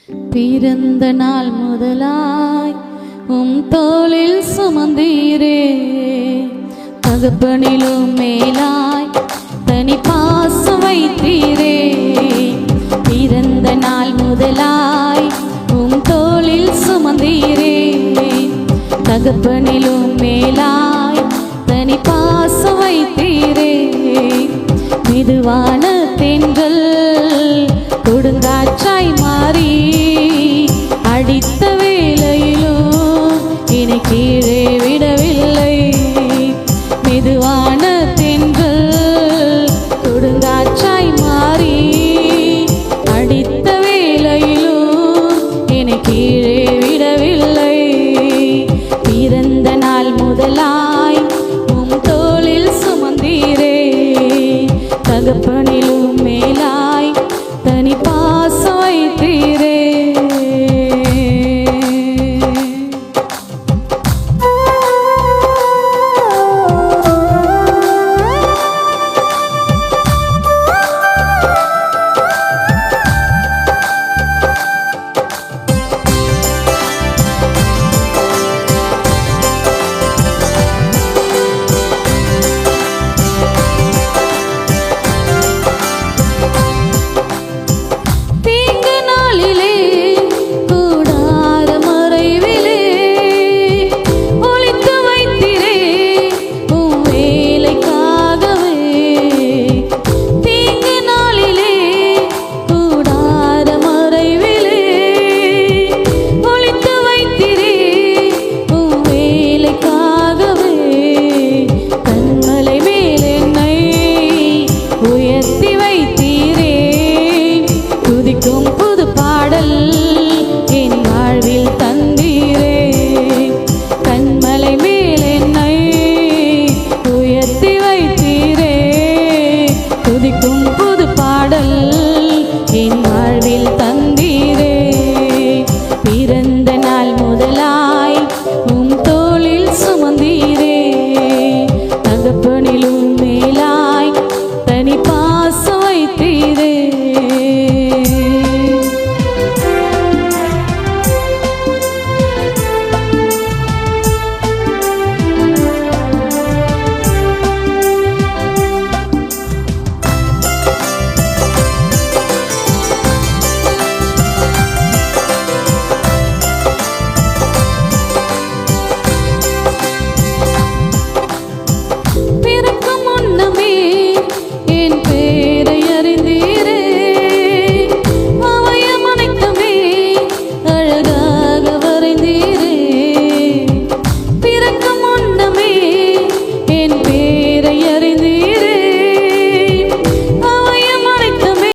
பிறந்த நாள் முதலாய் தோளில் சுமந்தீரே, தகப்பனிலும் மேலாய் தனி பாசம் வைத்தீரே. பிறந்த நாள் முதலாய் தோளில் சுமந்தீரே, தகப்பனிலும் மேலாய் தனி பாசம் வைத்தீரே. மெதுவான தென்றல் கொடுங்காற்றாய் மாறி அடித்த வேளையிலும் என்னை கீழே விடவில்லை. மெதுவான தென்றல் கொடுங்காற்றாய் மாறி அடித்த வேளையிலும் என்னை கீழே